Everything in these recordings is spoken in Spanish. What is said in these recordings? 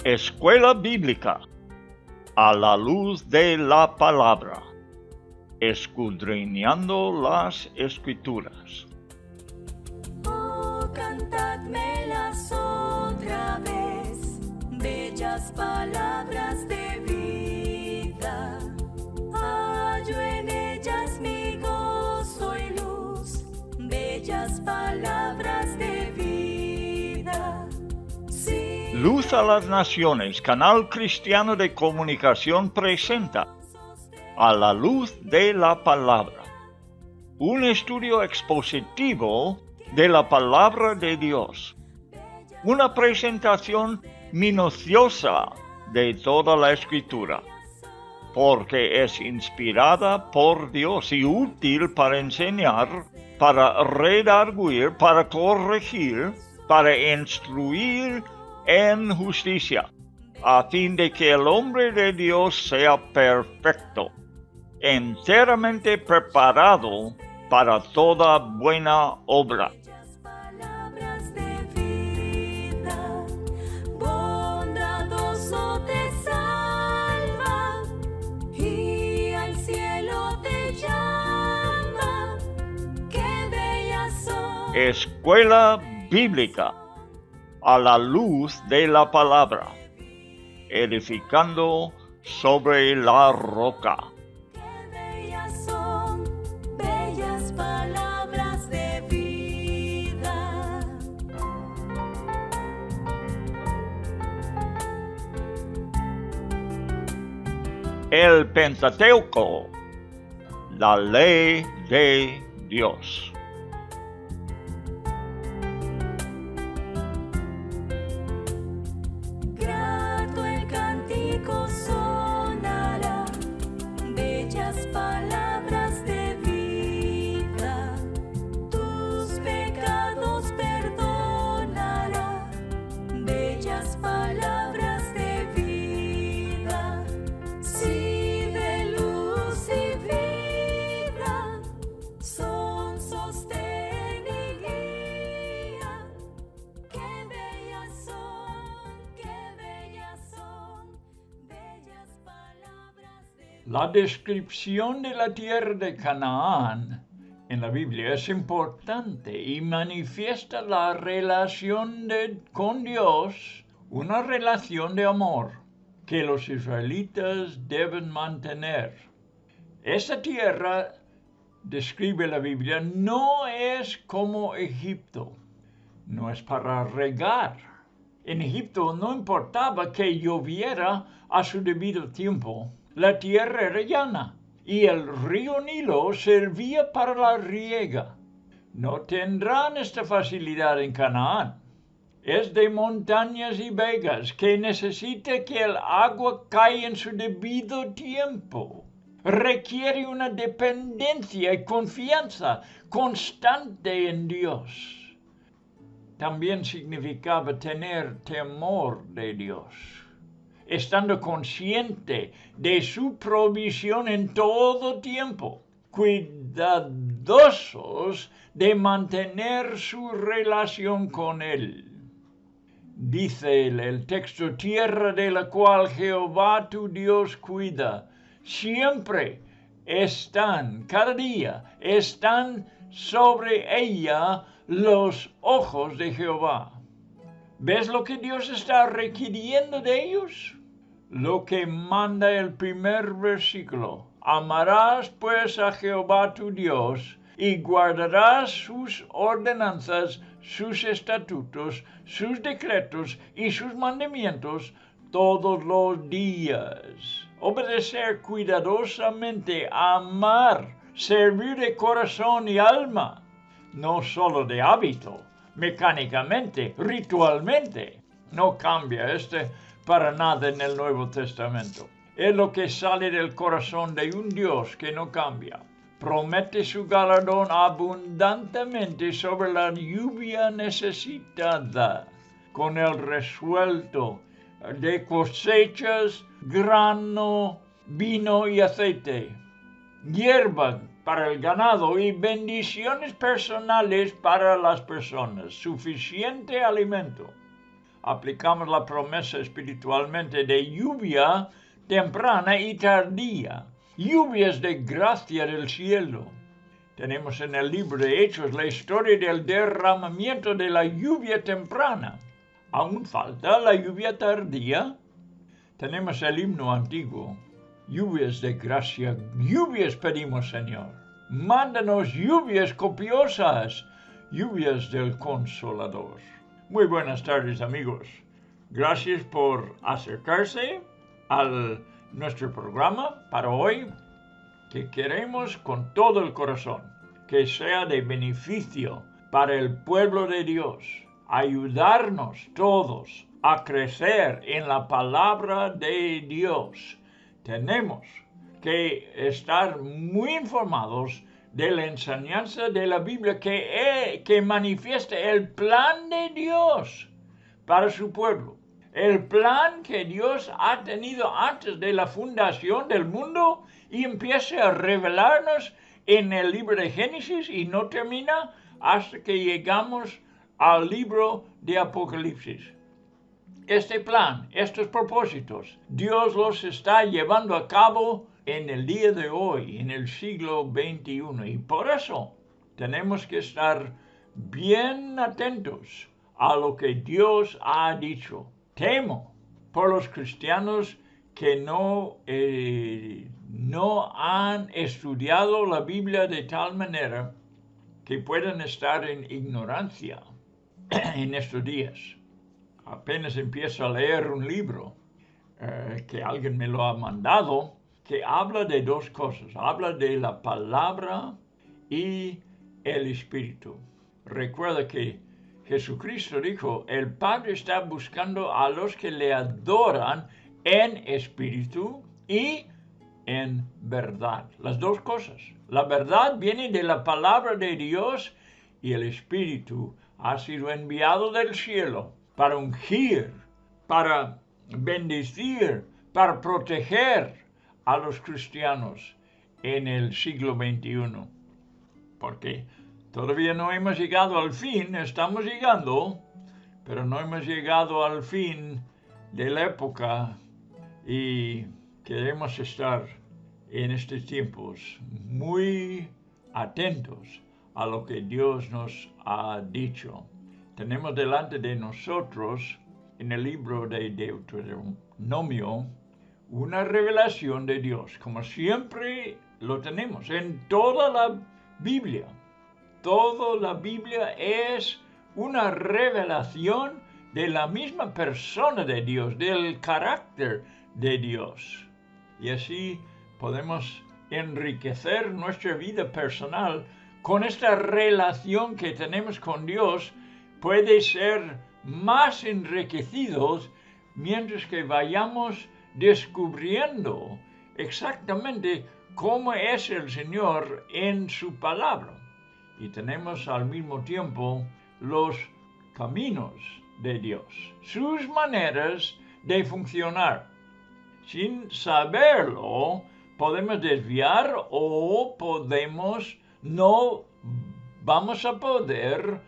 Escuela Bíblica a la luz de la palabra, escudriñando las Escrituras. Oh, cantadmelas otra vez, bellas palabras de vida. Hallo en ellas mi gozo y luz, bellas palabras de vida. Sí. Luz a las Naciones, canal cristiano de comunicación, presenta A la luz de la palabra, un estudio expositivo de la palabra de Dios, una presentación minuciosa de toda la Escritura, porque es inspirada por Dios y útil para enseñar, para redarguir, para corregir, para instruir en justicia, a fin de que el hombre de Dios sea perfecto, enteramente preparado para toda buena obra. Palabras de vida, bondadoso te salva y al cielo te llama. Qué bellas son. Escuela Bíblica a la luz de la palabra, edificando sobre la roca. Qué bellas son, bellas palabras de vida. El Pentateuco, la ley de Dios. Grato el cántico sonará, bellas palabras de vida. Tus pecados perdonará, bellas palabras de vida. Sí, de luz y vida, son sostén y guía. Qué bellas son, bellas palabras de La descripción de la tierra de Canaán en la Biblia es importante y manifiesta la relación con Dios, una relación de amor que los israelitas deben mantener. Esa tierra, describe la Biblia, no es como Egipto, no es para regar. En Egipto no importaba que lloviera a su debido tiempo. La tierra era llana y el río Nilo servía para la riega. No tendrán esta facilidad en Canaán. Es de montañas y vegas que necesita que el agua caiga en su debido tiempo. Requiere una dependencia y confianza constante en Dios. También significaba tener temor de Dios, estando consciente de su provisión en todo tiempo, cuidadosos de mantener su relación con Él. Dice el texto, tierra de la cual Jehová tu Dios cuida, siempre están, cada día, están sobre ella los ojos de Jehová. ¿Ves lo que Dios está requiriendo de ellos? Lo que manda el primer versículo. Amarás pues a Jehová tu Dios y guardarás sus ordenanzas, sus estatutos, sus decretos y sus mandamientos todos los días. Obedecer cuidadosamente, amar, servir de corazón y alma, no solo de hábito, mecánicamente, ritualmente. No cambia para nada en el Nuevo Testamento. Es lo que sale del corazón de un Dios que no cambia. Promete su galardón abundantemente sobre la lluvia necesitada, con el resuelto de cosechas, grano, vino y aceite, hierba para el ganado y bendiciones personales para las personas, suficiente alimento. aplicamos la promesa espiritualmente de lluvia temprana y tardía, lluvias de gracia del cielo. Tenemos en el libro de Hechos la historia del derramamiento de la lluvia temprana. Aún falta la lluvia tardía. Tenemos el himno antiguo. Lluvias de gracia, lluvias pedimos, Señor. Mándanos lluvias copiosas, lluvias del Consolador. Muy buenas tardes, amigos. Gracias por acercarse a nuestro programa para hoy, que queremos con todo el corazón que sea de beneficio para el pueblo de Dios, ayudarnos todos a crecer en la palabra de Dios. Tenemos que estar muy informados de la enseñanza de la Biblia que manifiesta el plan de Dios para su pueblo. El plan que Dios ha tenido antes de la fundación del mundo y empieza a revelarnos en el libro de Génesis y no termina hasta que llegamos al libro de Apocalipsis. Este plan, estos propósitos, Dios los está llevando a cabo en el día de hoy, en el siglo XXI. Y por eso tenemos que estar bien atentos a lo que Dios ha dicho. Temo por los cristianos que no han estudiado la Biblia de tal manera que puedan estar en ignorancia en estos días. Apenas empiezo a leer un libro que alguien me lo ha mandado, que habla de dos cosas. Habla de la palabra y el Espíritu. Recuerda que Jesucristo dijo, el Padre está buscando a los que le adoran en espíritu y en verdad. Las dos cosas. La verdad viene de la palabra de Dios y el Espíritu ha sido enviado del cielo para ungir, para bendecir, para proteger a los cristianos en el siglo XXI. Porque todavía no hemos llegado al fin, estamos llegando, pero no hemos llegado al fin de la época y queremos estar en estos tiempos muy atentos a lo que Dios nos ha dicho. Tenemos delante de nosotros, en el libro de Deuteronomio, una revelación de Dios, como siempre lo tenemos en toda la Biblia. Toda la Biblia es una revelación de la misma persona de Dios, del carácter de Dios. Y así podemos enriquecer nuestra vida personal con esta relación que tenemos con Dios. Puede ser más enriquecidos mientras que vayamos descubriendo exactamente cómo es el Señor en su palabra. Y tenemos al mismo tiempo los caminos de Dios, sus maneras de funcionar. Sin saberlo, podemos desviar o no vamos a poder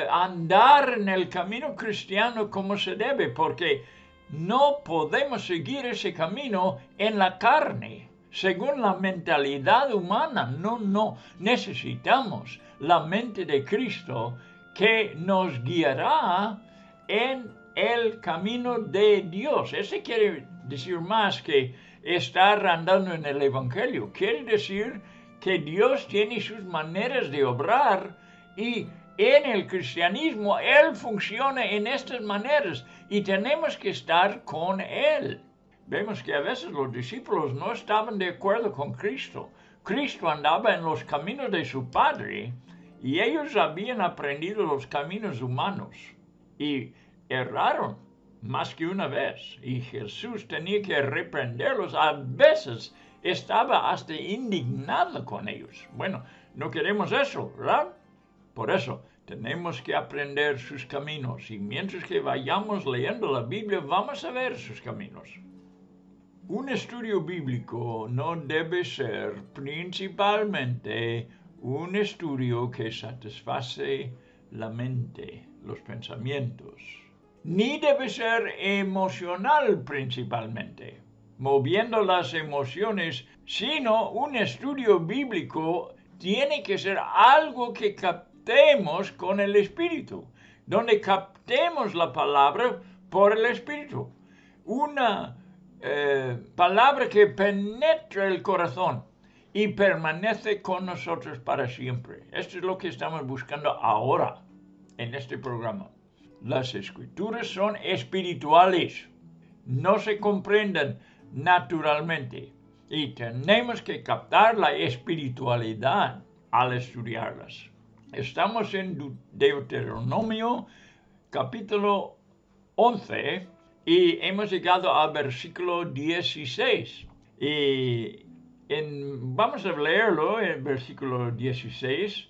andar en el camino cristiano como se debe, porque no podemos seguir ese camino en la carne, según la mentalidad humana. No, necesitamos la mente de Cristo que nos guiará en el camino de Dios. Ese quiere decir más que estar andando en el Evangelio. Quiere decir que Dios tiene sus maneras de obrar y en el cristianismo Él funciona en estas maneras y tenemos que estar con Él. Vemos que a veces los discípulos no estaban de acuerdo con Cristo. Cristo andaba en los caminos de su Padre y ellos habían aprendido los caminos humanos y erraron más que una vez. Y Jesús tenía que reprenderlos. A veces estaba hasta indignado con ellos. Bueno, no queremos eso, ¿verdad? Por eso tenemos que aprender sus caminos y mientras que vayamos leyendo la Biblia vamos a ver sus caminos. Un estudio bíblico no debe ser principalmente un estudio que satisface la mente, los pensamientos. ni debe ser emocional principalmente, moviendo las emociones, sino un estudio bíblico tiene que ser algo que captemos con el Espíritu, donde captemos la palabra por el Espíritu. Una palabra que penetra el corazón y permanece con nosotros para siempre. Esto es lo que estamos buscando ahora en este programa. Las escrituras son espirituales, no se comprenden naturalmente y tenemos que captar la espiritualidad al estudiarlas. Estamos en Deuteronomio capítulo 11 y hemos llegado al versículo 16 y vamos a leerlo, el versículo 16,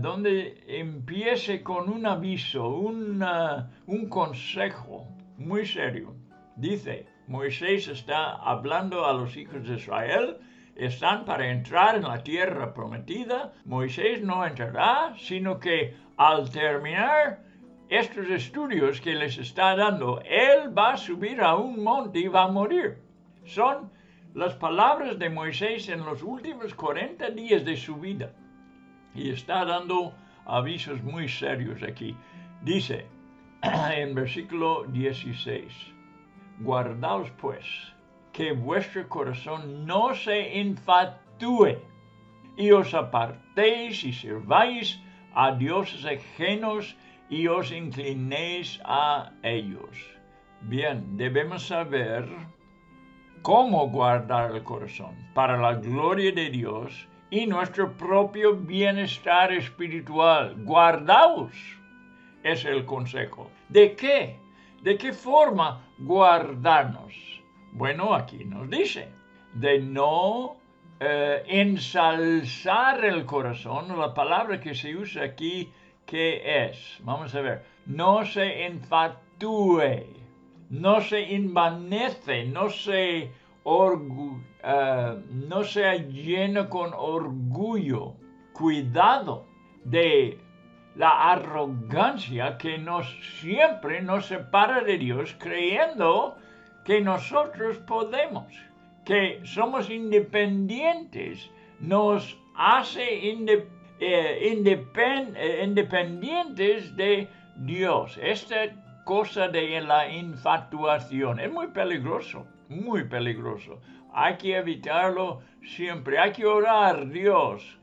donde empiece con un aviso, un consejo muy serio. Dice, Moisés está hablando a los hijos de Israel, están para entrar en la tierra prometida. Moisés no entrará, sino que al terminar estos estudios que les está dando, él va a subir a un monte y va a morir. Son las palabras de Moisés en los últimos 40 días de su vida. Y está dando avisos muy serios aquí. Dice en versículo 16, guardaos pues, que vuestro corazón no se infatué, y os apartéis y sirváis a dioses ajenos y os inclinéis a ellos. Bien, debemos saber cómo guardar el corazón para la gloria de Dios y nuestro propio bienestar espiritual. Guardaos es el consejo. ¿De qué? ¿De qué forma guardarnos? Bueno, aquí nos dice, de no ensalzar el corazón. La palabra que se usa aquí, ¿qué es? Vamos a ver. No se enfatúe, no se envanece, no se llena con orgullo. Cuidado de la arrogancia que siempre nos separa de Dios, creyendo que nosotros podemos, que somos independientes, nos hace independientes de Dios. Esta cosa de la infatuación es muy peligroso, muy peligroso. Hay que evitarlo siempre. Hay que orar, Dios,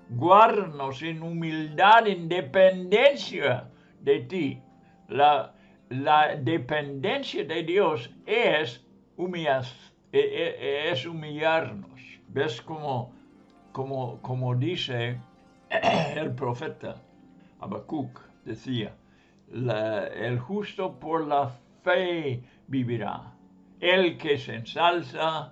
guárdanos en humildad, en dependencia de ti. La dependencia de Dios es humillarnos. ¿Ves como dice el profeta Habacuc? Decía, el justo por la fe vivirá. El que se ensalza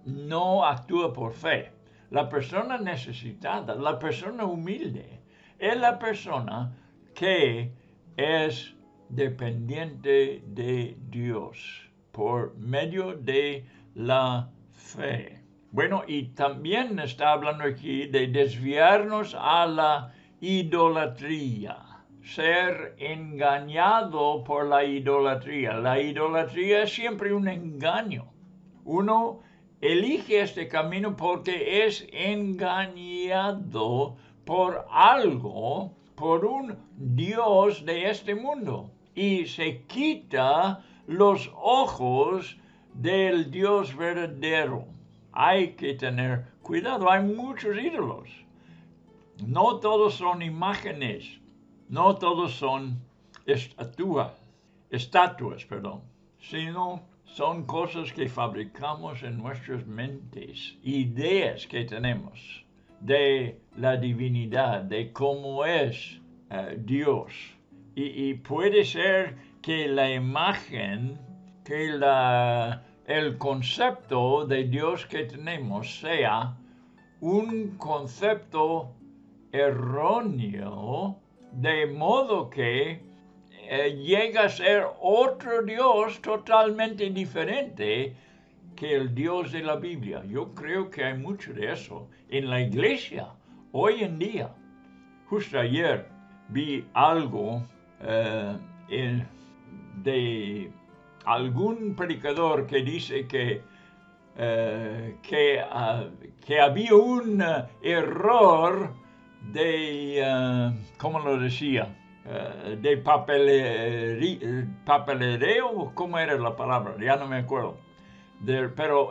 no actúa por fe. La persona necesitada, la persona humilde, es la persona que es dependiente de Dios por medio de la fe. Bueno, y también está hablando aquí de desviarnos a la idolatría, ser engañado por la idolatría. La idolatría es siempre un engaño. Uno elige este camino porque es engañado por algo, por un Dios de este mundo, y se quita los ojos del Dios verdadero. Hay que tener cuidado, hay muchos ídolos. No todos son imágenes, no todos son estatuas, sino son cosas que fabricamos en nuestras mentes, ideas que tenemos de la divinidad, de cómo es Dios. Y puede ser que la imagen, que el concepto de Dios que tenemos sea un concepto erróneo, de modo que llega a ser otro Dios totalmente diferente que el Dios de la Biblia. Yo creo que hay mucho de eso en la iglesia hoy en día. Justo ayer vi algo de algún predicador que dice que había un error de, ¿cómo lo decía? De papelero, ¿cómo era la palabra? Ya no me acuerdo. Pero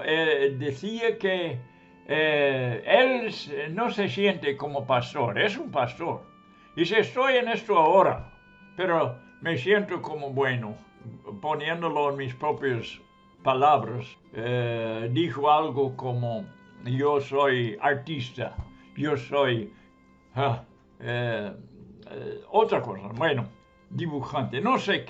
decía que él no se siente como pastor, es un pastor. Dice, estoy en esto ahora, pero me siento como bueno, poniéndolo en mis propias palabras. Dijo algo como, yo soy artista, yo soy otra cosa, bueno, dibujante, no sé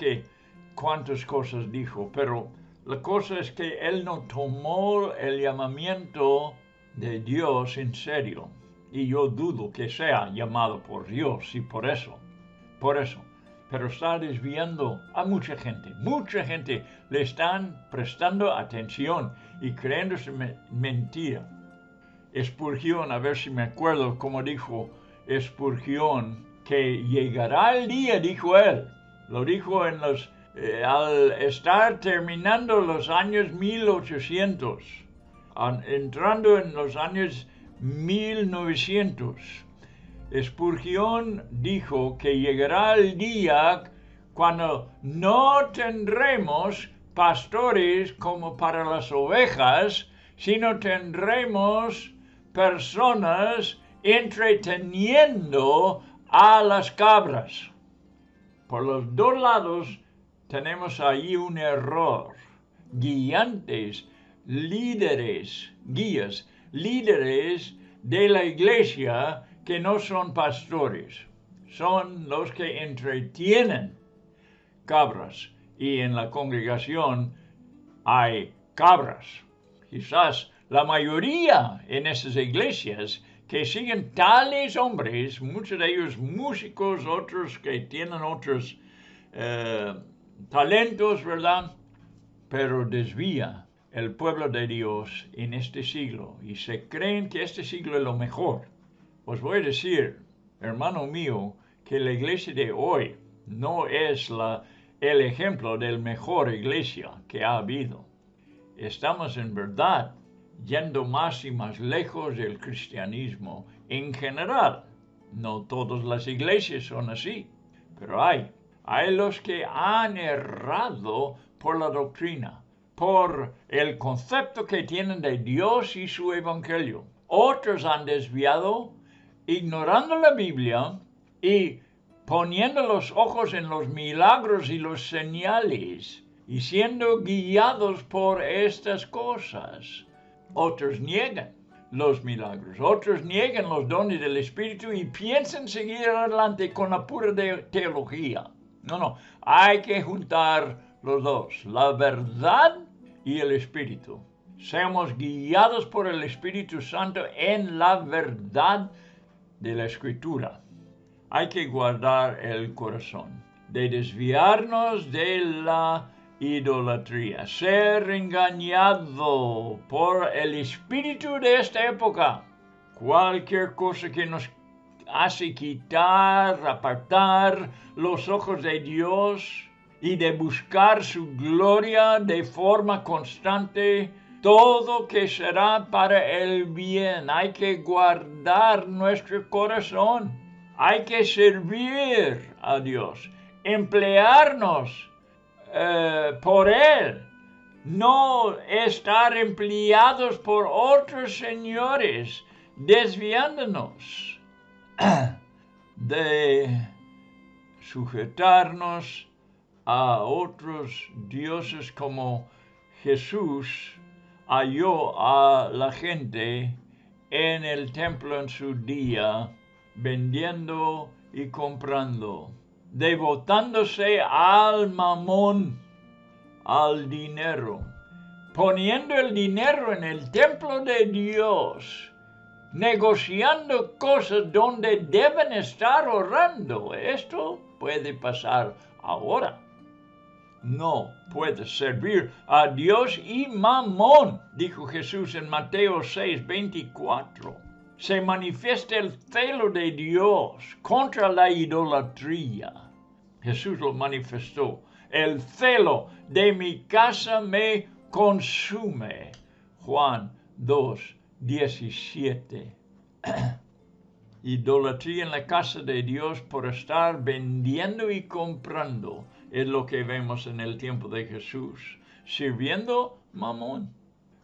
cuántas cosas dijo, pero la cosa es que él no tomó el llamamiento de Dios en serio. Y yo dudo que sea llamado por Dios y por eso. Pero está desviando a mucha gente le están prestando atención y creyéndose mentira. Spurgeon, a ver si me acuerdo cómo dijo Spurgeon, que llegará el día, dijo él, lo dijo al estar terminando los años 1800, entrando en los años 1900. Spurgeon dijo que llegará el día cuando no tendremos pastores como para las ovejas, sino tendremos personas entreteniendo a las cabras. Por los dos lados tenemos allí un error. Guías, líderes de la iglesia que no son pastores, son los que entretienen cabras, y en la congregación hay cabras. Quizás la mayoría en esas iglesias que siguen tales hombres, muchos de ellos músicos, otros que tienen otros talentos, ¿verdad? Pero desvía el pueblo de Dios en este siglo y se creen que este siglo es lo mejor. Os voy a decir, hermano mío, que la iglesia de hoy no es el ejemplo de la mejor iglesia que ha habido. Estamos en verdad yendo más y más lejos del cristianismo en general. No todas las iglesias son así, pero hay los que han errado por la doctrina, por el concepto que tienen de Dios y su evangelio. Otros han desviado, ignorando la Biblia y poniendo los ojos en los milagros y los señales y siendo guiados por estas cosas. Otros niegan los milagros, otros niegan los dones del Espíritu y piensan seguir adelante con la pura teología. No, hay que juntar los dos, la verdad y el Espíritu. Seamos guiados por el Espíritu Santo en la verdad de la Escritura. Hay que guardar el corazón, de desviarnos de la idolatría, ser engañado por el espíritu de esta época. Cualquier cosa que nos hace quitar, apartar los ojos de Dios y de buscar su gloria de forma constante, todo que será para el bien. Hay que guardar nuestro corazón. Hay que servir a Dios, emplearnos por Él, no estar empleados por otros señores, desviándonos de sujetarnos a otros dioses como Jesús halló a la gente en el templo en su día, vendiendo y comprando, devotándose al mamón, al dinero, poniendo el dinero en el templo de Dios, negociando cosas donde deben estar orando. Esto puede pasar ahora. No puede servir a Dios y mamón, dijo Jesús en Mateo 6:24. Se manifiesta el celo de Dios contra la idolatría. Jesús lo manifestó. El celo de mi casa me consume. Juan 2:17. Idolatría en la casa de Dios por estar vendiendo y comprando es lo que vemos en el tiempo de Jesús, sirviendo mamón.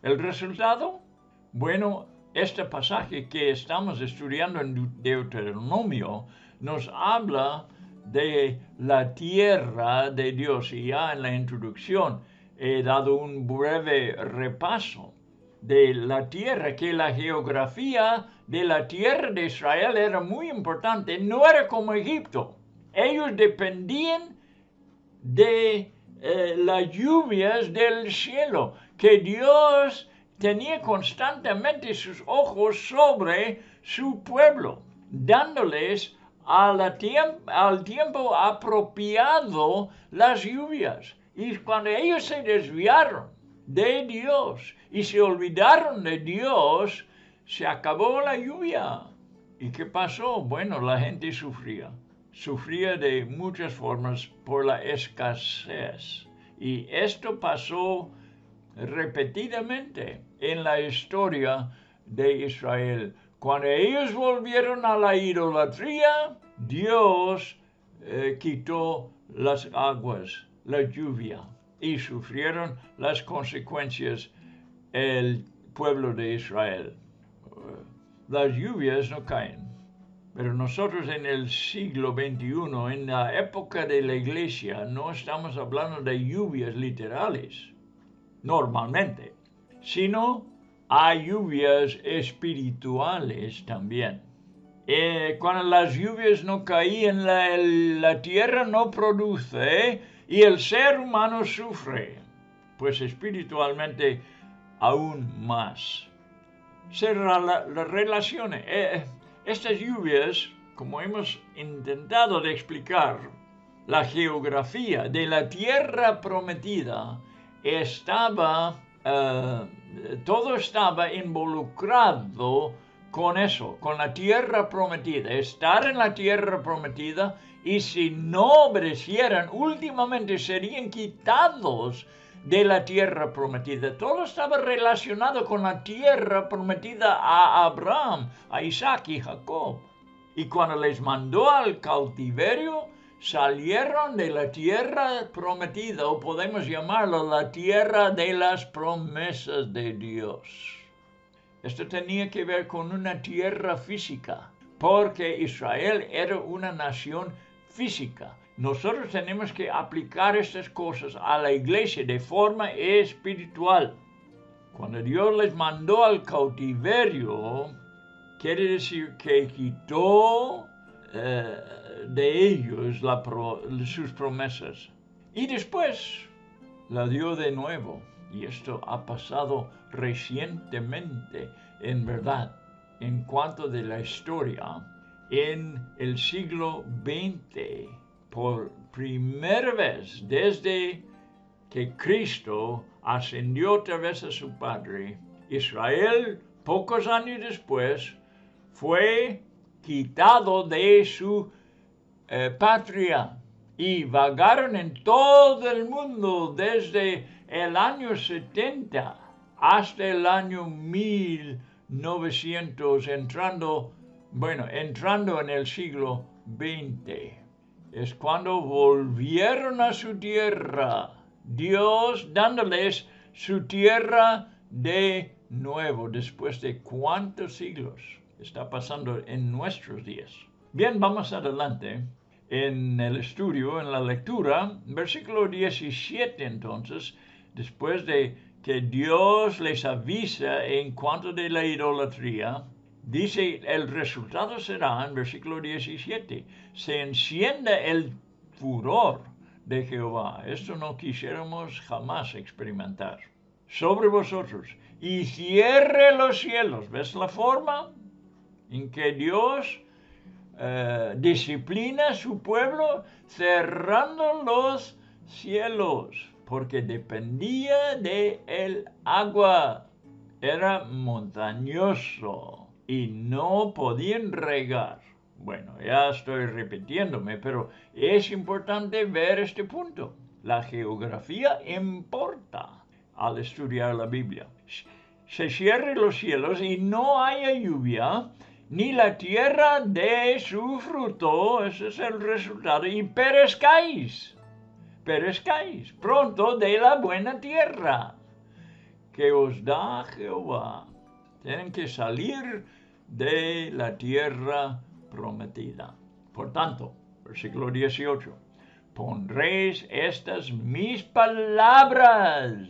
¿El resultado? Bueno, este pasaje que estamos estudiando en Deuteronomio nos habla de la tierra de Dios, y ya en la introducción he dado un breve repaso de la tierra, que la geografía de la tierra de Israel era muy importante, no era como Egipto. Ellos dependían de las lluvias del cielo, que Dios tenía constantemente sus ojos sobre su pueblo, dándoles al tiempo apropiado las lluvias. Y cuando ellos se desviaron de Dios y se olvidaron de Dios, se acabó la lluvia. ¿Y qué pasó? Bueno, la gente sufría de muchas formas por la escasez. Y esto pasó repetidamente en la historia de Israel. Cuando ellos volvieron a la idolatría, Dios quitó las aguas, la lluvia, y sufrieron las consecuencias el pueblo de Israel. Las lluvias no caen. Pero nosotros en el siglo XXI, en la época de la iglesia, no estamos hablando de lluvias literales, normalmente, sino hay lluvias espirituales también. Cuando las lluvias no caían, la tierra no produce y el ser humano sufre, pues espiritualmente aún más. Se relaciona. Estas lluvias, como hemos intentado de explicar, la geografía de la tierra prometida todo estaba involucrado con eso, con la tierra prometida, estar en la tierra prometida, y si no obedecieran, últimamente serían quitados de la tierra prometida. Todo estaba relacionado con la tierra prometida a Abraham, a Isaac y Jacob. Y cuando les mandó al cautiverio, salieron de la tierra prometida, o podemos llamarlo la tierra de las promesas de Dios. Esto tenía que ver con una tierra física, porque Israel era una nación física. Nosotros tenemos que aplicar estas cosas a la iglesia de forma espiritual. Cuando Dios les mandó al cautiverio, quiere decir que quitó de ellos sus promesas. Y después la dio de nuevo. Y esto ha pasado recientemente, en verdad, en cuanto de la historia, en el siglo XX. Por primera vez desde que Cristo ascendió otra vez a su Padre, Israel, pocos años después, fue quitado de su patria y vagaron en todo el mundo desde el año 70 hasta el año 1900, entrando en el siglo XX. Es cuando volvieron a su tierra, Dios dándoles su tierra de nuevo, después de cuántos siglos está pasando en nuestros días. Bien, vamos adelante en el estudio, en la lectura, versículo 17 entonces, después de que Dios les avisa en cuanto de la idolatría, dice, el resultado será, en versículo 17, se enciende el furor de Jehová. Esto no quisiéramos jamás experimentar. Sobre vosotros, y cierre los cielos. ¿Ves la forma en que Dios disciplina a su pueblo? Cerrando los cielos, porque dependía de el agua. Era montañoso y no podían regar. Bueno, ya estoy repitiéndome, pero es importante ver este punto. La geografía importa al estudiar la Biblia. Se cierren los cielos y no haya lluvia, ni la tierra dé su fruto, ese es el resultado, y perezcáis pronto de la buena tierra que os da Jehová. Tienen que salir de la tierra prometida. Por tanto, versículo 18, pondréis estas mis palabras.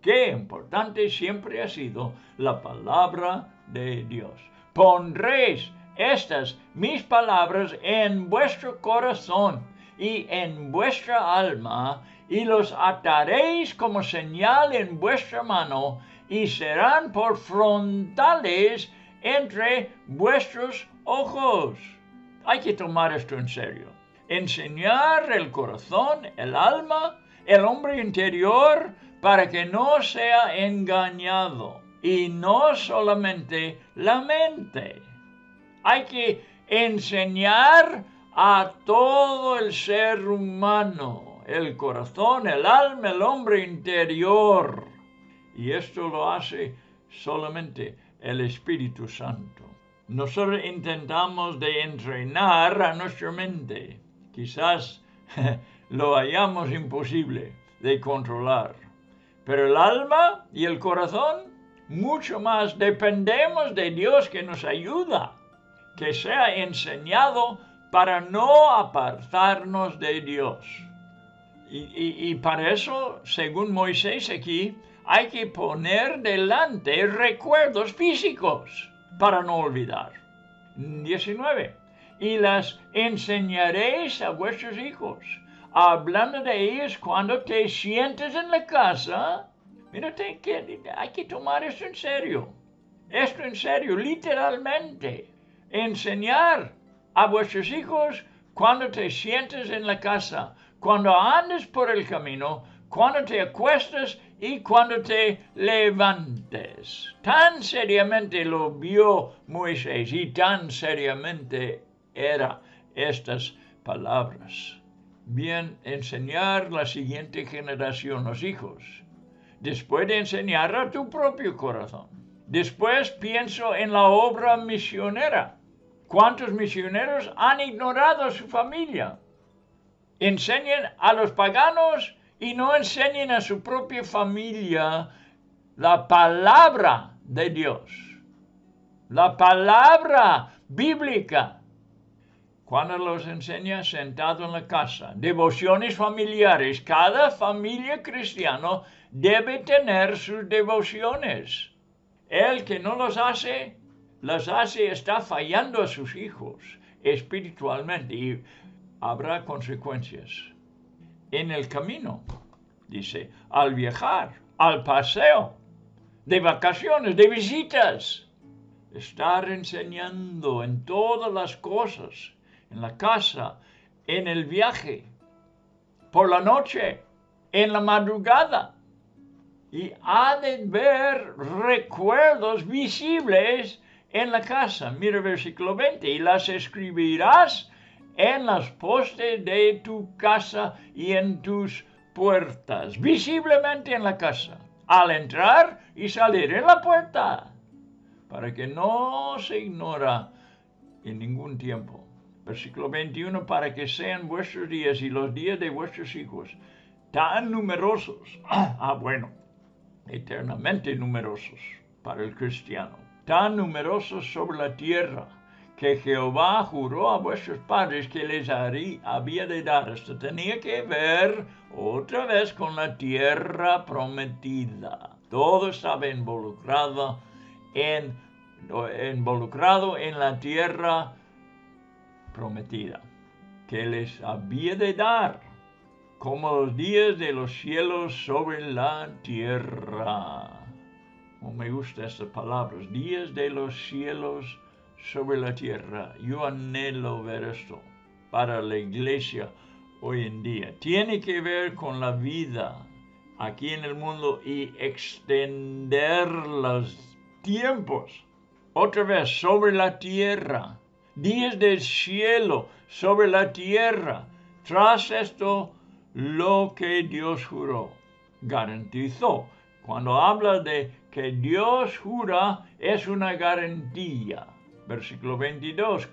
Qué importante siempre ha sido la palabra de Dios. Pondréis estas mis palabras en vuestro corazón y en vuestra alma, y los ataréis como señal en vuestra mano, y serán por frontales entre vuestros ojos. Hay que tomar esto en serio. Enseñar el corazón, el alma, el hombre interior, para que no sea engañado. Y no solamente la mente. Hay que enseñar a todo el ser humano, el corazón, el alma, el hombre interior. Y esto lo hace solamente el Espíritu Santo. Nosotros intentamos de entrenar a nuestra mente. Quizás lo hallamos imposible de controlar. Pero el alma y el corazón, mucho más dependemos de Dios que nos ayuda, que sea enseñado para no apartarnos de Dios. Y para eso, según Moisés aquí, hay que poner delante recuerdos físicos para no olvidar. 19. Y las enseñaréis a vuestros hijos, hablando de ellos cuando te sientes en la casa. Mírate que hay que tomar esto en serio. Esto en serio, literalmente. Enseñar a vuestros hijos cuando te sientes en la casa, cuando andes por el camino, cuando te acuestas y cuando te levantes. Tan seriamente lo vio Moisés y tan seriamente eran estas palabras. Bien, enseñar la siguiente generación, los hijos. Después de enseñar a tu propio corazón. Después pienso en la obra misionera. ¿Cuántos misioneros han ignorado a su familia? Enseñan a los paganos y no enseñan a su propia familia la palabra de Dios. La palabra bíblica. Cuando los enseña sentado en la casa. Devociones familiares. Cada familia cristiana debe tener sus devociones. El que no las hace, está fallando a sus hijos espiritualmente y habrá consecuencias. En el camino, dice, al viajar, al paseo, de vacaciones, de visitas, estar enseñando en todas las cosas, en la casa, en el viaje, por la noche, en la madrugada. Y ha de ver recuerdos visibles en la casa. Mira versículo 20. Y las escribirás en las postes de tu casa y en tus puertas. Visiblemente en la casa. Al entrar y salir en la puerta. Para que no se ignora en ningún tiempo. Versículo 21. Para que sean vuestros días y los días de vuestros hijos tan numerosos. Bueno. Eternamente numerosos para el cristiano, tan numerosos sobre la tierra, que Jehová juró a vuestros padres que les había de dar. Esto tenía que ver otra vez con la tierra prometida. Todo estaba involucrado en la tierra prometida, que les había de dar. Como los días de los cielos sobre la tierra. Oh, me gustan estas palabras. Días de los cielos sobre la tierra. Yo anhelo ver esto para la iglesia hoy en día. Tiene que ver con la vida aquí en el mundo y extender los tiempos. Otra vez, sobre la tierra. días del cielo sobre la tierra. Tras esto, lo que Dios juró, garantizó. Cuando habla de que Dios jura, es una garantía. Versículo 22,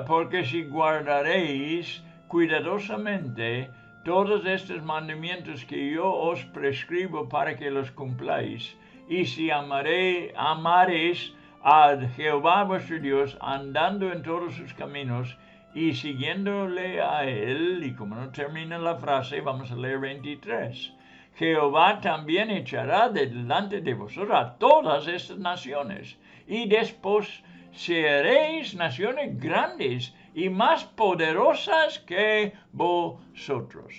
porque si guardaréis cuidadosamente todos estos mandamientos que yo os prescribo para que los cumpláis, y si amaréis a Jehová vuestro Dios, andando en todos sus caminos y siguiéndole a él, y como no termina la frase, vamos a leer 23. Jehová también echará delante de vosotros a todas estas naciones, y después seréis naciones grandes y más poderosas que vosotros.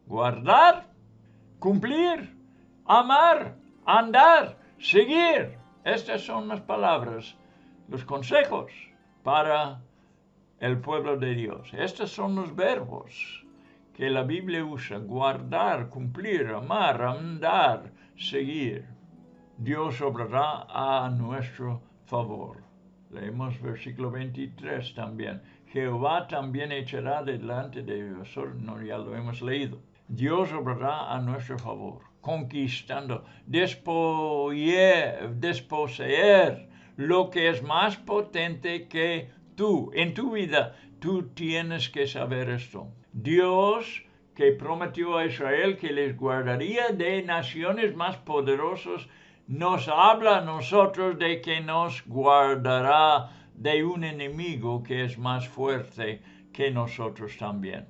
Guardar, cumplir, amar, andar, seguir. Estas son las palabras, los consejos para el pueblo de Dios. Estos son los verbos que la Biblia usa: guardar, cumplir, amar, andar, seguir. Dios obrará a nuestro favor. Leemos versículo 23 también. Jehová también echará delante de vosotros. No, ya lo hemos leído. Dios obrará a nuestro favor, conquistando, desposeer lo que es más potente que tú. En tu vida, tú tienes que saber esto. Dios, que prometió a Israel que les guardaría de naciones más poderosas, nos habla a nosotros de que nos guardará de un enemigo que es más fuerte que nosotros también.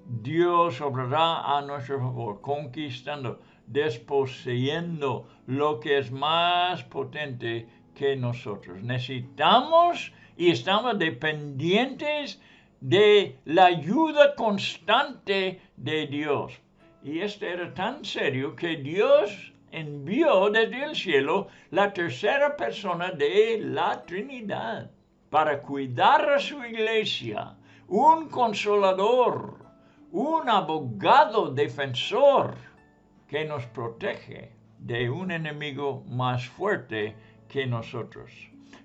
Dios obrará a nuestro favor, conquistando, desposeyendo lo que es más potente que nosotros. Necesitamos y estamos dependientes de la ayuda constante de Dios. Y esto era tan serio que Dios envió desde el cielo la tercera persona de la Trinidad para cuidar a su iglesia, un consolador, un abogado defensor que nos protege de un enemigo más fuerte que nosotros.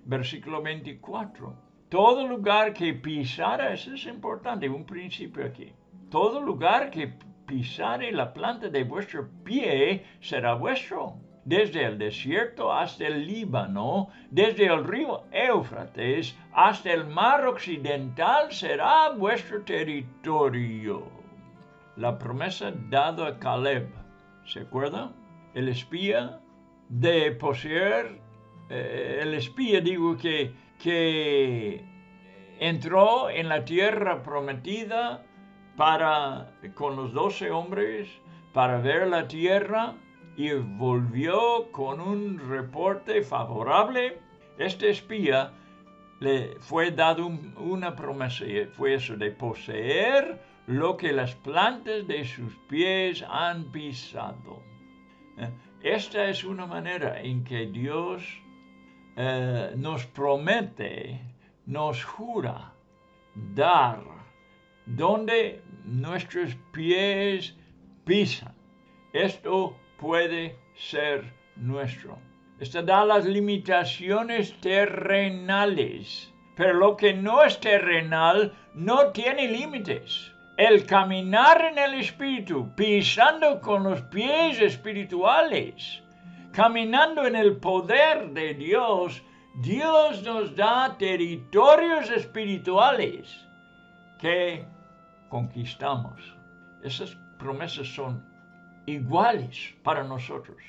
Versículo 24. Todo lugar que pisara, eso es importante, un principio aquí. Todo lugar que pisare la planta de vuestro pie será vuestro. Desde el desierto hasta el Líbano, desde el río Éufrates hasta el mar occidental será vuestro territorio. La promesa dada a Caleb, ¿se acuerda? El espía de poseer, que entró en la tierra prometida con los 12 hombres para ver la tierra y volvió con un reporte favorable. Este espía le fue dado una promesa, y fue eso de poseer lo que las plantas de sus pies han pisado. Esta es una manera en que Dios nos promete, nos jura dar donde nuestros pies pisan. Esto puede ser nuestro. Esto da las limitaciones terrenales, pero lo que no es terrenal no tiene límites. El caminar en el Espíritu, pisando con los pies espirituales, caminando en el poder de Dios, Dios nos da territorios espirituales que conquistamos. Esas promesas son iguales para nosotros,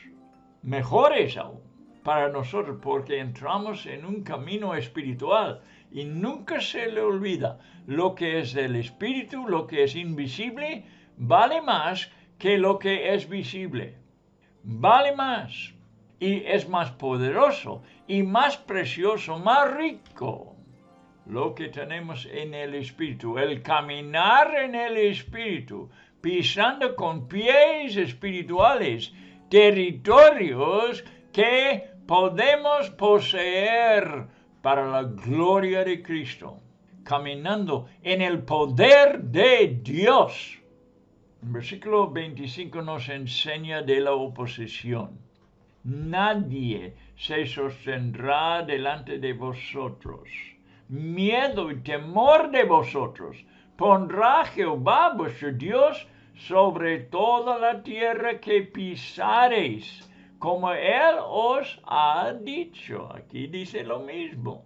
mejores aún para nosotros, porque entramos en un camino espiritual y nunca se le olvida: lo que es del Espíritu, lo que es invisible, vale más que lo que es visible. Vale más y es más poderoso y más precioso, más rico. Lo que tenemos en el Espíritu, el caminar en el Espíritu, pisando con pies espirituales territorios que podemos poseer para la gloria de Cristo, caminando en el poder de Dios. El versículo 25 nos enseña de la oposición. Nadie se sostendrá delante de vosotros. Miedo y temor de vosotros pondrá Jehová vuestro Dios sobre toda la tierra que pisareis, como Él os ha dicho. Aquí dice lo mismo.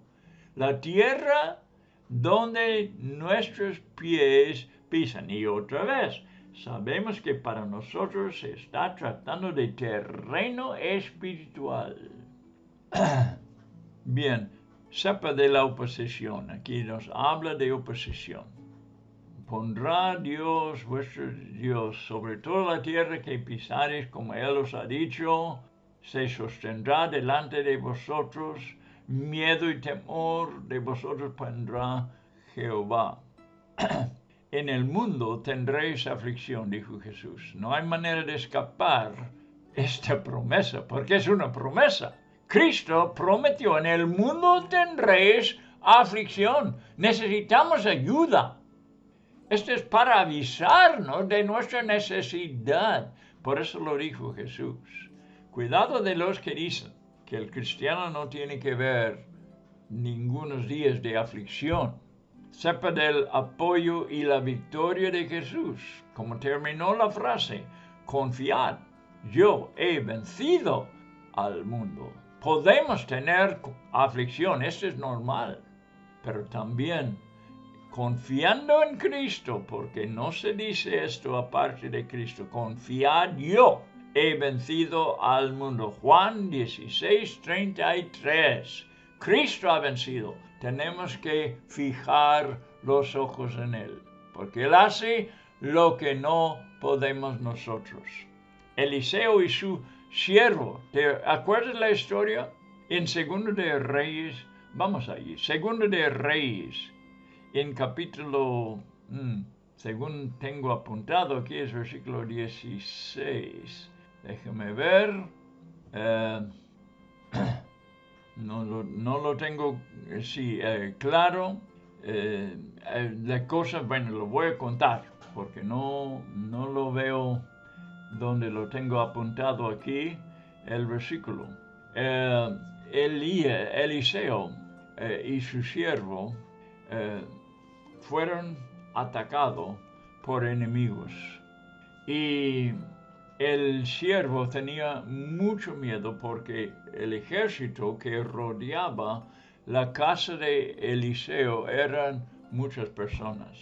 La tierra donde nuestros pies pisan. Y otra vez, sabemos que para nosotros se está tratando de terreno espiritual. Bien, sepa de la oposición. Aquí nos habla de oposición. Pondrá Dios, vuestro Dios, sobre toda la tierra que pisareis, como Él os ha dicho, se sostendrá delante de vosotros, miedo y temor de vosotros pondrá Jehová. En el mundo tendréis aflicción, dijo Jesús. No hay manera de escapar esta promesa, porque es una promesa. Cristo prometió, en el mundo tendréis aflicción. Necesitamos ayuda. Esto es para avisarnos de nuestra necesidad. Por eso lo dijo Jesús. Cuidado de los que dicen que el cristiano no tiene que ver ningunos días de aflicción. Sepa del apoyo y la victoria de Jesús. Como terminó la frase, confiad, yo he vencido al mundo. Podemos tener aflicción, esto es normal, pero también confiando en Cristo, porque no se dice esto aparte de Cristo, confiad, yo he vencido al mundo. Juan 16:33. Cristo ha vencido. Tenemos que fijar los ojos en Él, porque Él hace lo que no podemos nosotros. Eliseo y su siervo, ¿te acuerdas la historia? En Segundo de Reyes, vamos allí, Segundo de Reyes, en capítulo, según tengo apuntado aquí, es versículo 16. Déjame ver. No lo tengo claro. La cosa, bueno, lo voy a contar, porque no lo veo donde lo tengo apuntado aquí, el versículo. Eliseo y su siervo fueron atacados por enemigos. Y el siervo tenía mucho miedo porque el ejército que rodeaba la casa de Eliseo eran muchas personas.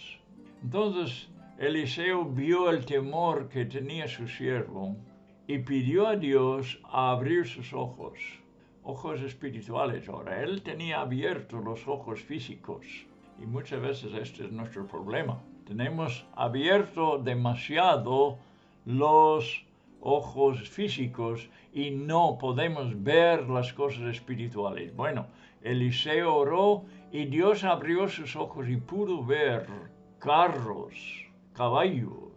Entonces Eliseo vio el temor que tenía su siervo y pidió a Dios abrir sus ojos espirituales. Ahora, él tenía abiertos los ojos físicos y muchas veces este es nuestro problema. Tenemos abierto demasiado los ojos físicos y no podemos ver las cosas espirituales. Bueno, Eliseo oró y Dios abrió sus ojos y pudo ver carros, caballos,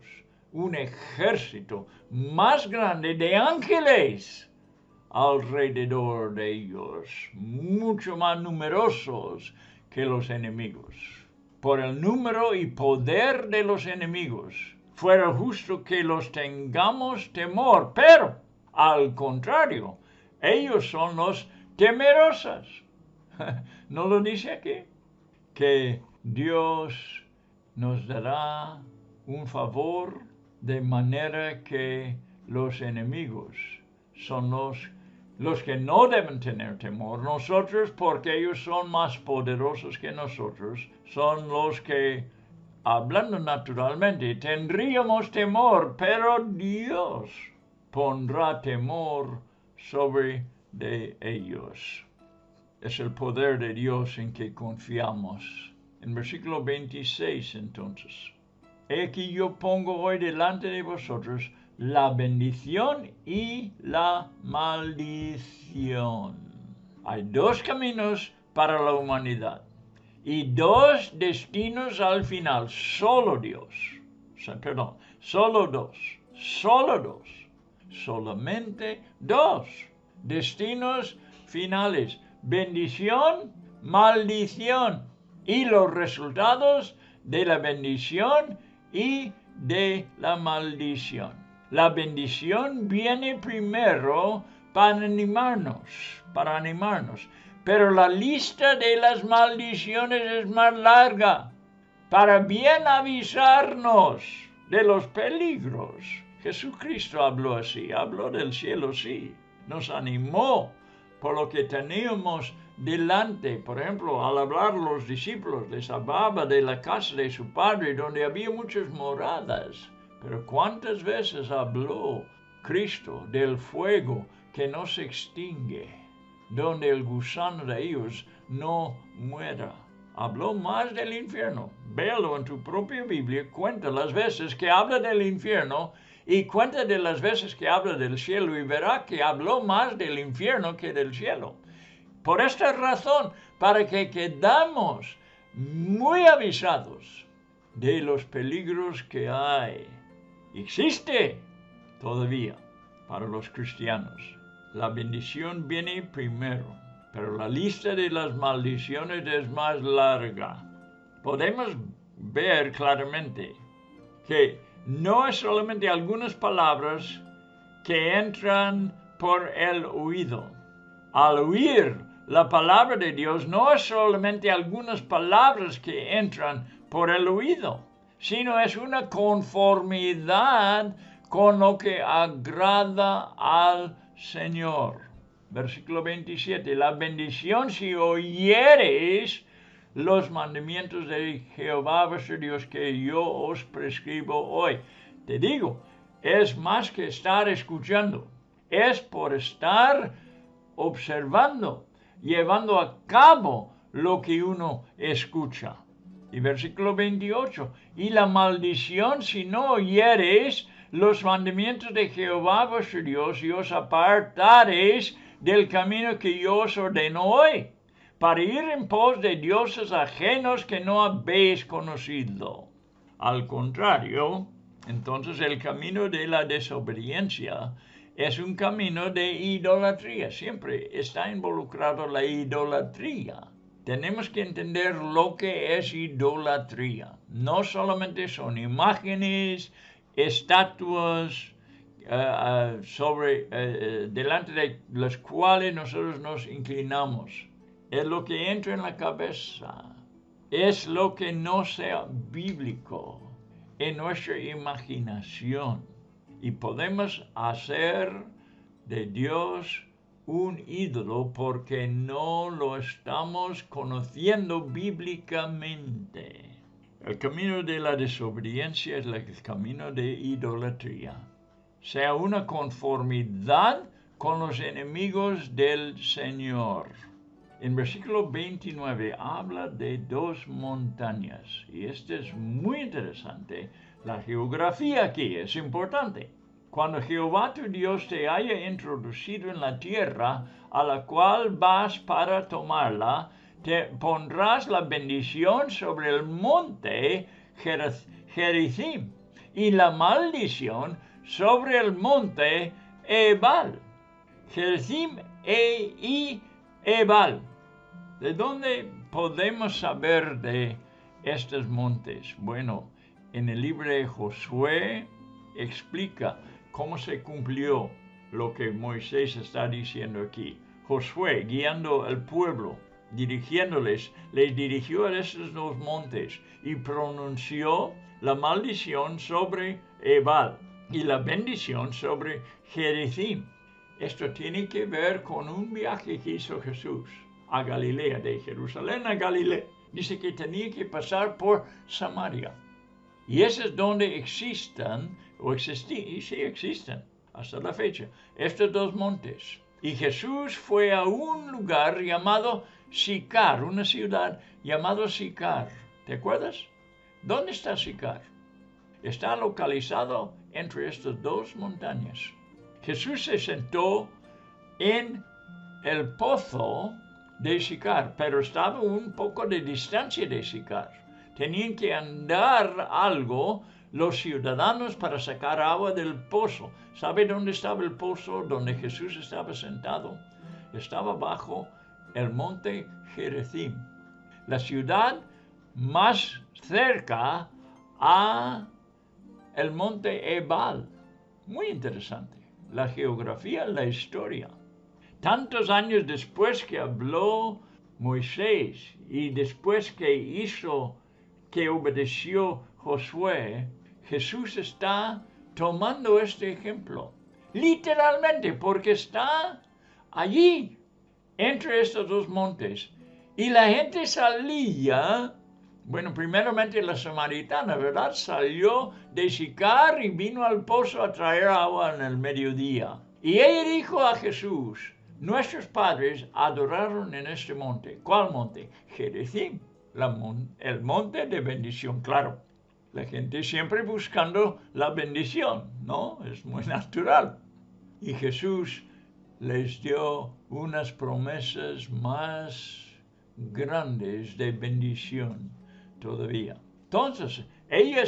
un ejército más grande de ángeles alrededor de ellos, mucho más numerosos que los enemigos. Por el número y poder de los enemigos, fuera justo que los tengamos temor, pero al contrario, ellos son los temerosos. ¿No lo dice aquí? Que Dios nos dará un favor de manera que los enemigos son los que no deben tener temor. Nosotros, porque ellos son más poderosos que nosotros, son los que, hablando naturalmente, tendríamos temor, pero Dios pondrá temor sobre de ellos. Es el poder de Dios en que confiamos. En versículo 26, entonces. He aquí yo pongo hoy delante de vosotros la bendición y la maldición. Hay dos caminos para la humanidad y dos destinos al final. Solo Dios. Solo dos. Solamente dos destinos finales. Bendición, maldición. Y los resultados de la bendición y de la maldición. La bendición viene primero para animarnos. Pero la lista de las maldiciones es más larga, para bien avisarnos de los peligros. Jesucristo habló así, habló del cielo, sí. Nos animó por lo que teníamos delante. Por ejemplo, al hablar los discípulos, les hablaba de la casa de su padre, donde había muchas moradas. Pero ¿cuántas veces habló Cristo del fuego que no se extingue, donde el gusano de ellos no muera? Habló más del infierno. Véalo en tu propia Biblia, cuenta las veces que habla del infierno y cuenta de las veces que habla del cielo y verá que habló más del infierno que del cielo. Por esta razón, para que quedamos muy avisados de los peligros que hay. Existe todavía para los cristianos. La bendición viene primero, pero la lista de las maldiciones es más larga. Podemos ver claramente que no es solamente algunas palabras que entran por el oído. Al oír la palabra de Dios, no es solamente algunas palabras que entran por el oído, sino es una conformidad con lo que agrada al Señor. Versículo 27, la bendición si oyereis los mandamientos de Jehová vuestro Dios que yo os prescribo hoy. Te digo, es más que estar escuchando, es por estar observando, llevando a cabo lo que uno escucha. Y versículo 28, y la maldición si no oyereis los mandamientos de Jehová vuestro Dios y os apartareis del camino que yo os ordeno hoy, para ir en pos de dioses ajenos que no habéis conocido. Al contrario, entonces el camino de la desobediencia es un camino de idolatría. Siempre está involucrado la idolatría. Tenemos que entender lo que es idolatría. No solamente son imágenes, estatuas, delante de las cuales nosotros nos inclinamos. Es lo que entra en la cabeza. Es lo que no sea bíblico en nuestra imaginación. Y podemos hacer de Dios un ídolo porque no lo estamos conociendo bíblicamente. El camino de la desobediencia es el camino de idolatría. Sea una conformidad con los enemigos del Señor. En versículo 29 habla de dos montañas. Y esto es muy interesante. La geografía aquí es importante. Cuando Jehová tu Dios te haya introducido en la tierra a la cual vas para tomarla, te pondrás la bendición sobre el monte Gerizim y la maldición sobre el monte Ebal. Gerizim y Ebal. ¿De dónde podemos saber de estos montes? Bueno, en el libro de Josué explica cómo se cumplió lo que Moisés está diciendo aquí. Josué, guiando al pueblo, dirigiéndoles, les dirigió a estos dos montes y pronunció la maldición sobre Ebal y la bendición sobre Gerizim. Esto tiene que ver con un viaje que hizo Jesús a Galilea, de Jerusalén a Galilea. Dice que tenía que pasar por Samaria. Y ese es donde existen hasta la fecha, estos dos montes. Y Jesús fue a un lugar llamado Sicar, una ciudad llamada Sicar. ¿Te acuerdas? ¿Dónde está Sicar? Está localizado entre estas dos montañas. Jesús se sentó en el pozo de Sicar, pero estaba un poco de distancia de Sicar. Tenían que andar algo los ciudadanos para sacar agua del pozo. ¿Sabe dónde estaba el pozo donde Jesús estaba sentado? Estaba bajo el monte Gerizim, la ciudad más cerca a el monte Ebal. Muy interesante. La geografía, la historia. tantos años después que habló Moisés y después que obedeció Josué, Jesús está tomando este ejemplo, literalmente, porque está allí, entre estos dos montes, y la gente salía. Bueno, primeramente la samaritana, ¿verdad? Salió de Sicar y vino al pozo a traer agua en el mediodía. Y ella dijo a Jesús, nuestros padres adoraron en este monte. ¿Cuál monte? Gerizim, el monte de bendición, claro. La gente siempre buscando la bendición, ¿no? Es muy natural. Y Jesús les dio unas promesas más grandes de bendición todavía. Entonces, ella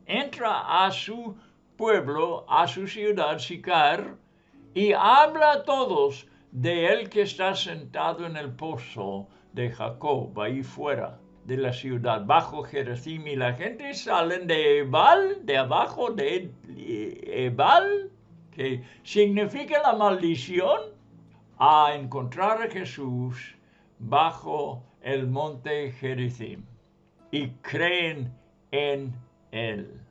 entra a su pueblo, a su ciudad, Sicar, y habla a todos de él que está sentado en el pozo de Jacob, ahí fuera de la ciudad, bajo Gerizim, y la gente sale de Ebal, de abajo de Ebal, que significa la maldición, a encontrar a Jesús bajo el monte Gerizim. Y creen en él.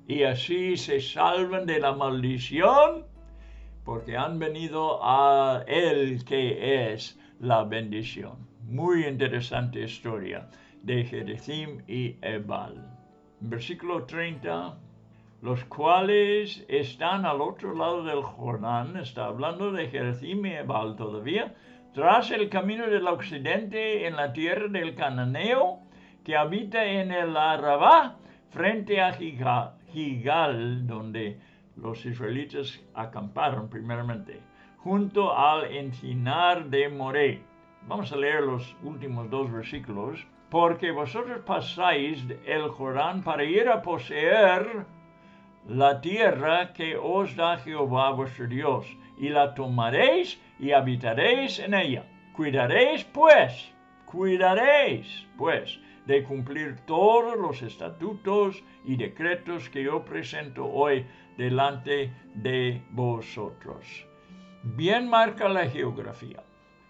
Y así se salvan de la maldición porque han venido a él que es la bendición. Muy interesante historia de Gerizim y Ebal. Versículo 30. Los cuales están al otro lado del Jordán, está hablando de Gerizim y Ebal todavía, tras el camino del occidente en la tierra del Cananeo, que habita en el Arabá, frente a Gigal, donde los israelitas acamparon primeramente, junto al encinar de Moré. Vamos a leer los últimos dos versículos. Porque vosotros pasáis el Jordán para ir a poseer la tierra que os da Jehová vuestro Dios, y la tomaréis y habitaréis en ella. Cuidaréis pues, de cumplir todos los estatutos y decretos que yo presento hoy delante de vosotros. Bien marca la geografía,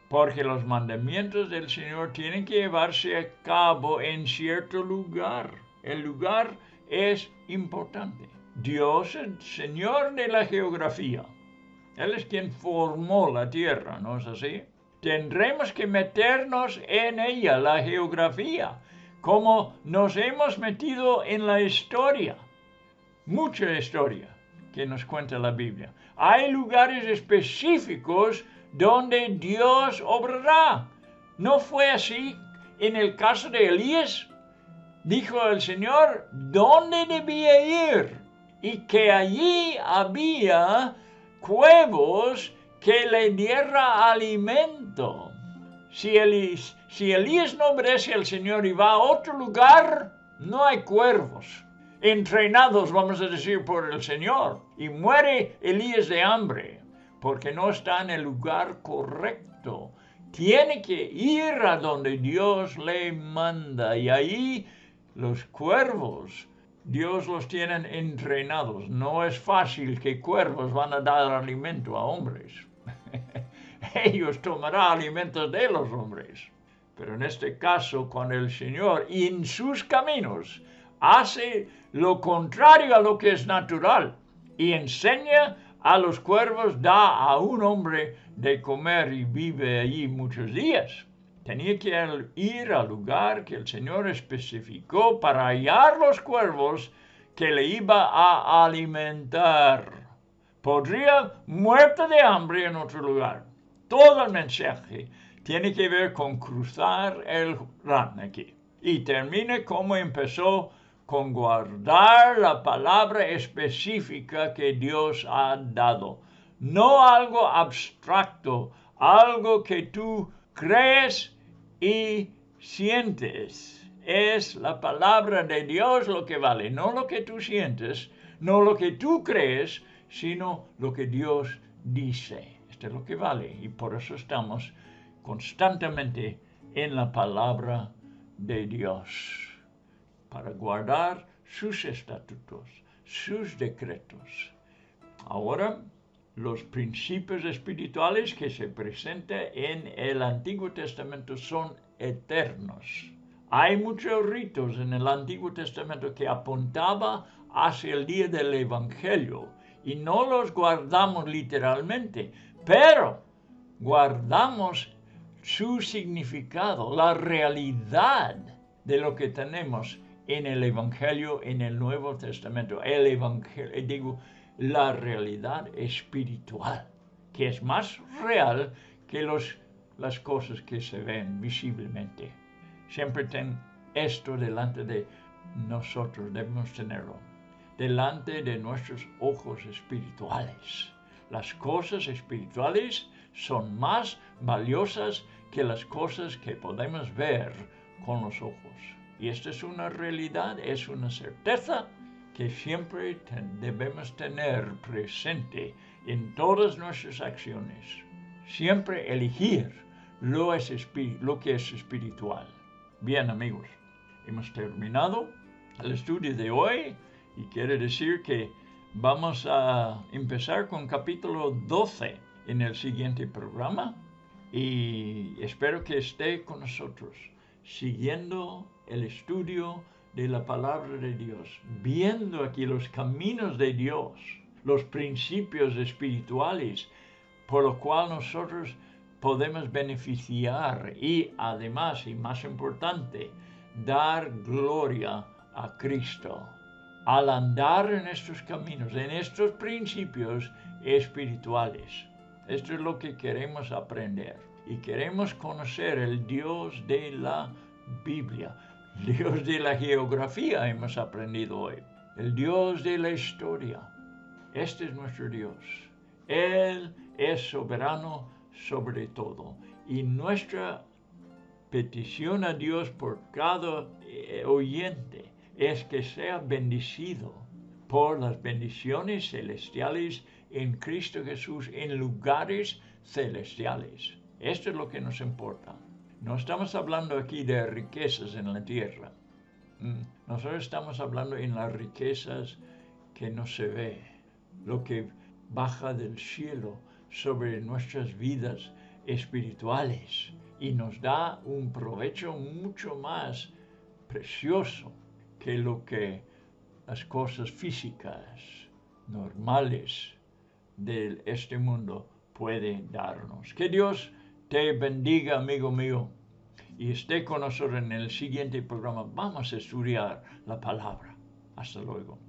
porque los mandamientos del Señor tienen que llevarse a cabo en cierto lugar. El lugar es importante. Dios es el Señor de la geografía. Él es quien formó la tierra, ¿no es así? Tendremos que meternos en ella, la geografía, como nos hemos metido en la historia. Mucha historia que nos cuenta la Biblia. Hay lugares específicos donde Dios obrará. ¿No fue así en el caso de Elías? Dijo el Señor, ¿dónde debía ir? Y que allí había cuervos que le diera alimento. Si Elías no obedece al Señor y va a otro lugar, no hay cuervos entrenados, vamos a decir, por el Señor. Y muere Elías de hambre, porque no está en el lugar correcto. Tiene que ir a donde Dios le manda. Y ahí los cuervos, Dios los tiene entrenados. No es fácil que cuervos van a dar alimento a hombres. Ellos tomarán alimentos de los hombres. Pero en este caso, cuando el Señor en sus caminos hace lo contrario a lo que es natural y enseña a los cuervos, da a un hombre de comer y vive allí muchos días. Tenía que ir al lugar que el Señor especificó para hallar los cuervos que le iba a alimentar. Podría muerto de hambre en otro lugar. Todo el mensaje tiene que ver con cruzar el Jordán aquí. Y termina como empezó, con guardar la palabra específica que Dios ha dado. No algo abstracto, algo que tú crees y sientes. Es la palabra de Dios lo que vale, no lo que tú sientes, no lo que tú crees, sino lo que Dios dice. Esto es lo que vale, y por eso estamos constantemente en la palabra de Dios, para guardar sus estatutos, sus decretos. Ahora, los principios espirituales que se presentan en el Antiguo Testamento son eternos. Hay muchos ritos en el Antiguo Testamento que apuntaban hacia el día del Evangelio y no los guardamos literalmente, pero guardamos su significado, la realidad de lo que tenemos en el Evangelio, en el Nuevo Testamento. El Evangelio, la realidad espiritual, que es más real que las cosas que se ven visiblemente. Siempre ten esto delante de nosotros, debemos tenerlo, delante de nuestros ojos espirituales. Las cosas espirituales son más valiosas que las cosas que podemos ver con los ojos. Y esta es una realidad, es una certeza que siempre debemos tener presente en todas nuestras acciones. Siempre elegir lo que es espiritual. Bien, amigos, hemos terminado el estudio de hoy y quiere decir que vamos a empezar con capítulo 12 en el siguiente programa y espero que esté con nosotros siguiendo el estudio de la palabra de Dios, viendo aquí los caminos de Dios, los principios espirituales por lo cual nosotros podemos beneficiar y además, y más importante, dar gloria a Cristo al andar en estos caminos, en estos principios espirituales. Esto es lo que queremos aprender y queremos conocer el Dios de la Biblia. Dios de la geografía hemos aprendido hoy. El Dios de la historia. Este es nuestro Dios. Él es soberano sobre todo. Y nuestra petición a Dios por cada oyente es que sea bendecido por las bendiciones celestiales en Cristo Jesús en lugares celestiales. Esto es lo que nos importa. No estamos hablando aquí de riquezas en la tierra. Nosotros estamos hablando en las riquezas que no se ve, lo que baja del cielo sobre nuestras vidas espirituales y nos da un provecho mucho más precioso que lo que las cosas físicas normales de este mundo pueden darnos. Que Dios te bendiga, amigo mío, y esté con nosotros en el siguiente programa. Vamos a estudiar la palabra. Hasta luego.